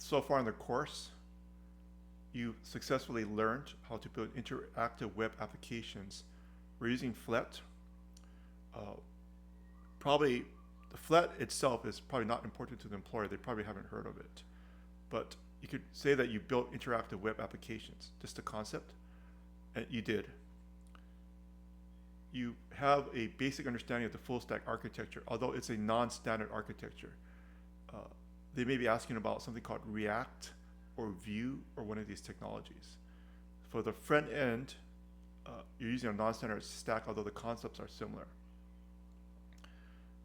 So far in the course, you successfully learned how to build interactive web applications. We're using PYTH. Uh, Probably the PYTH itself is probably not important to the employer. They probably haven't heard of it. But you could say that you built interactive web applications, just a concept, and you did. You have a basic understanding of the full stack architecture, although it's a non-standard architecture. Uh, they may be asking about something called React or Vue or one of these technologies. For the front end, you're using a non-standard stack, although the concepts are similar.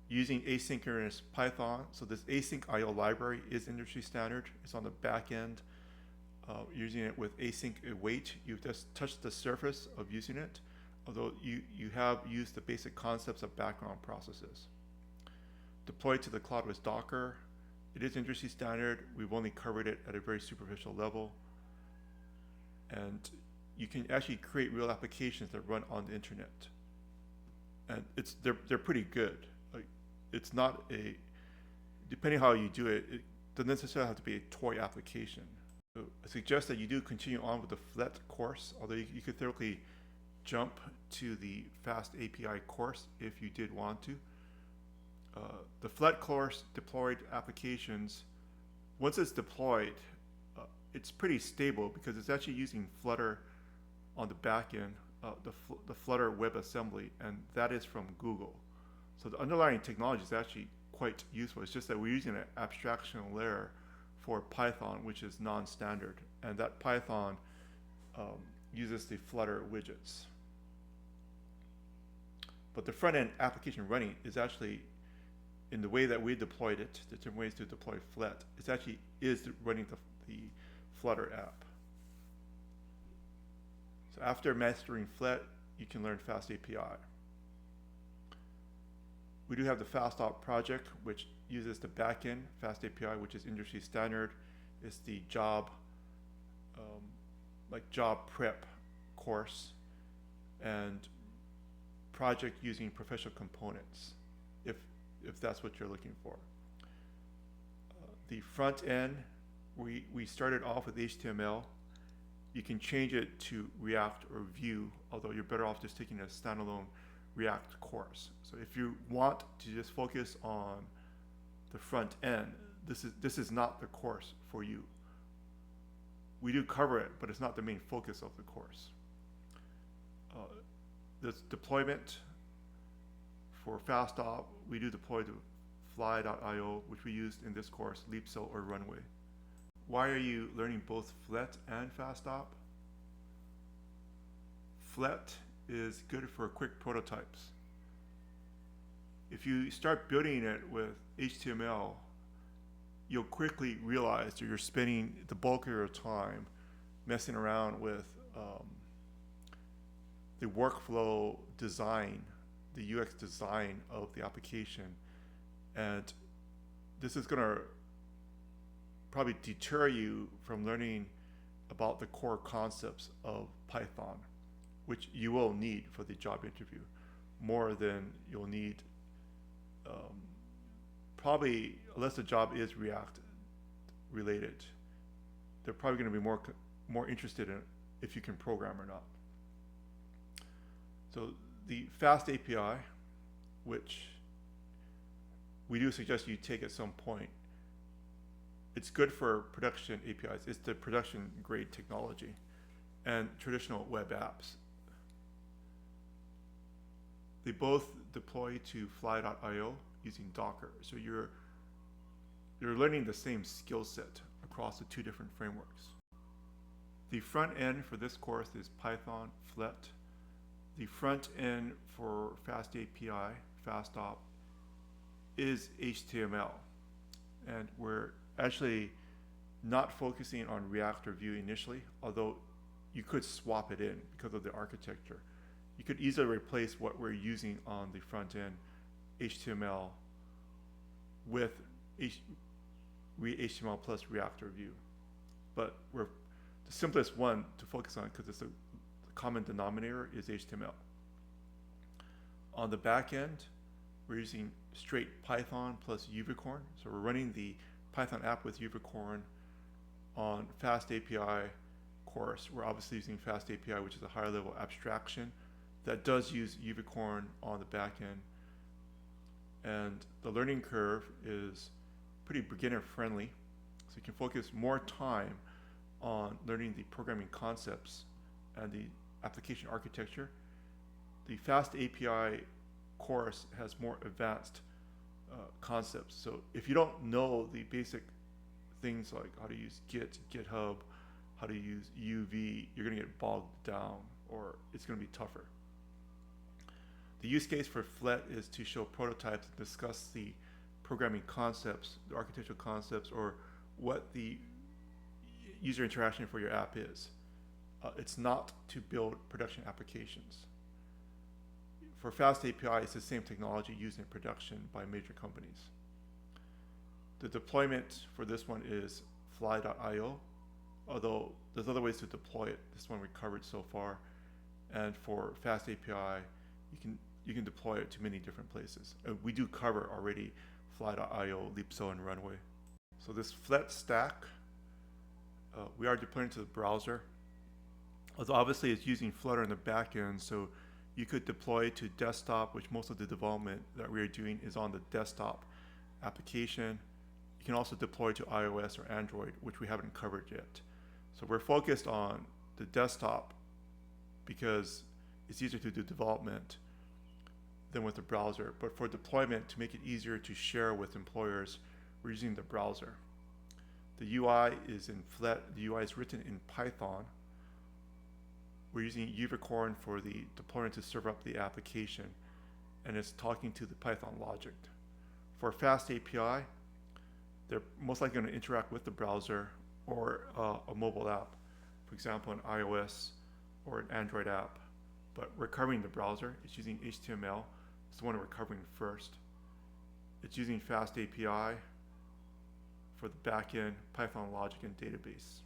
Using asynchronous Python, so this async IO library is industry standard. It's on the back end. Using it with async await, you've just touched the surface of using it, although you have used the basic concepts of background processes. Deployed to the cloud with Docker. It is industry standard. We've only covered it at a very superficial level. And you can actually create real applications that run on the internet. And they're pretty good. Like, it's not a, depending how you do it, it doesn't necessarily have to be a toy application. So I suggest that you do continue on with the PYTH course, although you could theoretically jump to the Fast API course if you did want to. The PYTH course, deployed applications, once it's deployed, it's pretty stable because it's actually using Flutter on the back end, the Flutter WebAssembly, and that is from Google. So the underlying technology is actually quite useful. It's just that we're using an abstraction layer for Python, which is non-standard, and that Python uses the Flutter widgets. But the front-end application running is actually, in the way that we deployed it, the different ways to deploy PYTH, it actually is running the Flutter app. So after mastering PYTH, you can learn Fast API. We do have the FastOp project, which uses the backend Fast API, which is industry standard. It's the job prep course, and project using professional components, if that's what you're looking for. The front end, we started off with HTML. You can change it to React or Vue, although you're better off just taking a standalone React course. So if you want to just focus on the front end, this is not the course for you. We do cover it, but it's not the main focus of the course. This deployment for FastOp, we do deploy to fly.io, which we used in this course, LeapCell or Runway. Why are you learning both PYTH and FastOp? PYTH is good for quick prototypes. If you start building it with HTML, you'll quickly realize that you're spending the bulk of your time messing around with the workflow design, the UX design of the application. And this is going to probably deter you from learning about the core concepts of Python, which you will need for the job interview, more than you'll need, probably, unless the job is React related. They're probably going to be more interested in if you can program or not. So the Fast API, which we do suggest you take at some point, it's good for production APIs. It's the production grade technology and traditional web apps. They both deploy to fly.io using Docker. So you're learning the same skill set across the two different frameworks. The front end for this course is Python, PYTH. The front end for Fast API, FastOp, is HTML. And we're actually not focusing on React or Vue initially, although you could swap it in because of the architecture. You could easily replace what we're using on the front end, HTML, with HTML plus React or Vue. But the simplest one to focus on, because it's the common denominator, is HTML. On the back end, we're using straight Python plus Uvicorn. So we're running the Python app with Uvicorn on Fast API course, we're obviously using Fast API, which is a higher level abstraction that does use Uvicorn on the back end. And the learning curve is pretty beginner friendly. So you can focus more time on learning the programming concepts and the application architecture. The Fast API course has more advanced concepts. So if you don't know the basic things like how to use Git, GitHub, how to use UV, you're going to get bogged down, or it's going to be tougher. The use case for FLET is to show prototypes and discuss the programming concepts, the architectural concepts, or what the user interaction for your app is. It's not to build production applications. For Fast API, it's the same technology used in production by major companies. The deployment for this one is fly.io, although there's other ways to deploy it. This one we covered so far. And for Fast API, you can deploy it to many different places. We do cover already fly.io, Leapso, and Runway. So this FLET stack, we are deploying to the browser. Although obviously it's using Flutter in the back end, so you could deploy to desktop, which most of the development that we are doing is on the desktop application. You can also deploy to iOS or Android, which we haven't covered yet. So we're focused on the desktop because it's easier to do development than with the browser. But for deployment, to make it easier to share with employers, we're using the browser. The UI is in FLET. The UI is written in Python. We're using Uvicorn for the deployment to serve up the application, and it's talking to the Python logic. For Fast API, they're most likely going to interact with the browser or a mobile app, for example, an iOS or an Android app. But we're covering the browser. It's using HTML. It's the one we're covering first. It's using Fast API for the backend, Python logic, and database.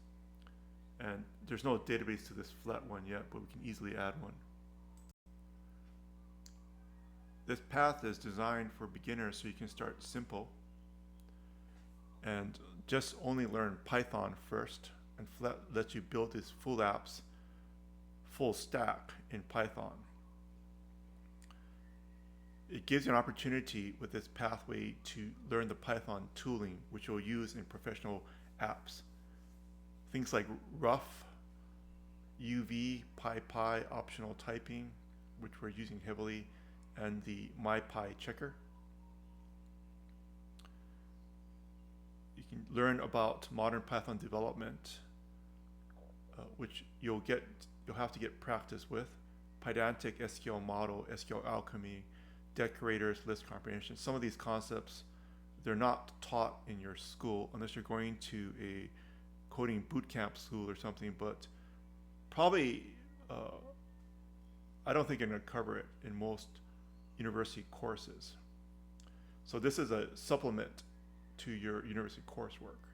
And there's no database to this FLET one yet, but we can easily add one. This path is designed for beginners, so you can start simple and just only learn Python first, and FLET lets you build these full apps, full stack in Python. It gives you an opportunity with this pathway to learn the Python tooling, which you'll use in professional apps. Things like rough, UV, PyPy, optional typing, which we're using heavily, and the MyPy checker. You can learn about modern Python development, which you'll have to get practice with. Pydantic SQL model, SQL alchemy, decorators, list comprehension. Some of these concepts, they're not taught in your school unless you're going to a coding bootcamp school or something, but probably I don't think I'm going to cover it in most university courses. So this is a supplement to your university coursework.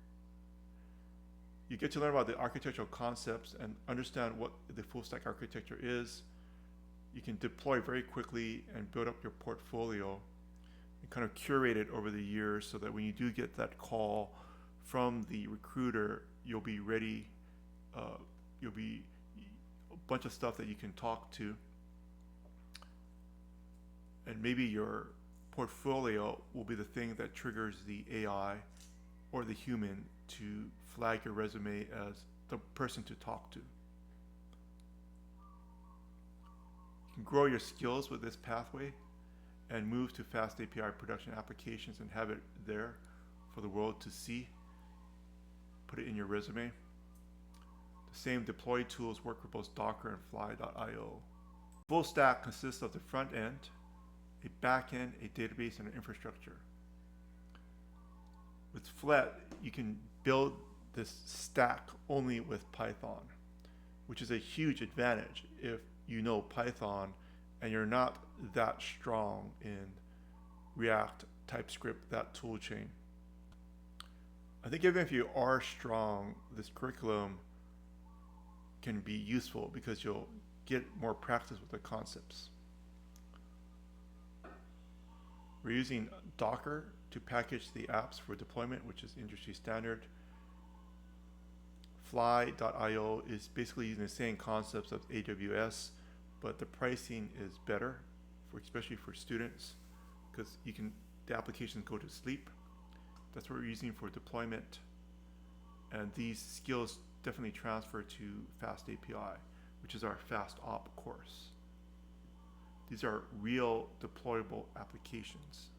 You get to learn about the architectural concepts and understand what the full stack architecture is. You can deploy very quickly and build up your portfolio and kind of curate it over the years so that when you do get that call from the recruiter, you'll be ready. You'll be a bunch of stuff that you can talk to, and maybe your portfolio will be the thing that triggers the AI or the human to flag your resume as the person to talk to. You can grow your skills with this pathway and move to Fast API production applications and have it there for the world to see. Put it in your resume. The same deploy tools work for both Docker and fly.io. Full stack consists of the front end, a back end, a database, and an infrastructure. With FLET, you can build this stack only with Python, which is a huge advantage if you know Python and you're not that strong in React, TypeScript, that tool chain. I think even if you are strong, this curriculum can be useful because you'll get more practice with the concepts. We're using Docker to package the apps for deployment, which is industry standard. Fly.io is basically using the same concepts of AWS, but the pricing is better, especially for students, because the applications go to sleep. That's what we're using for deployment. And these skills definitely transfer to Fast API, which is our Fast Op course. These are real deployable applications.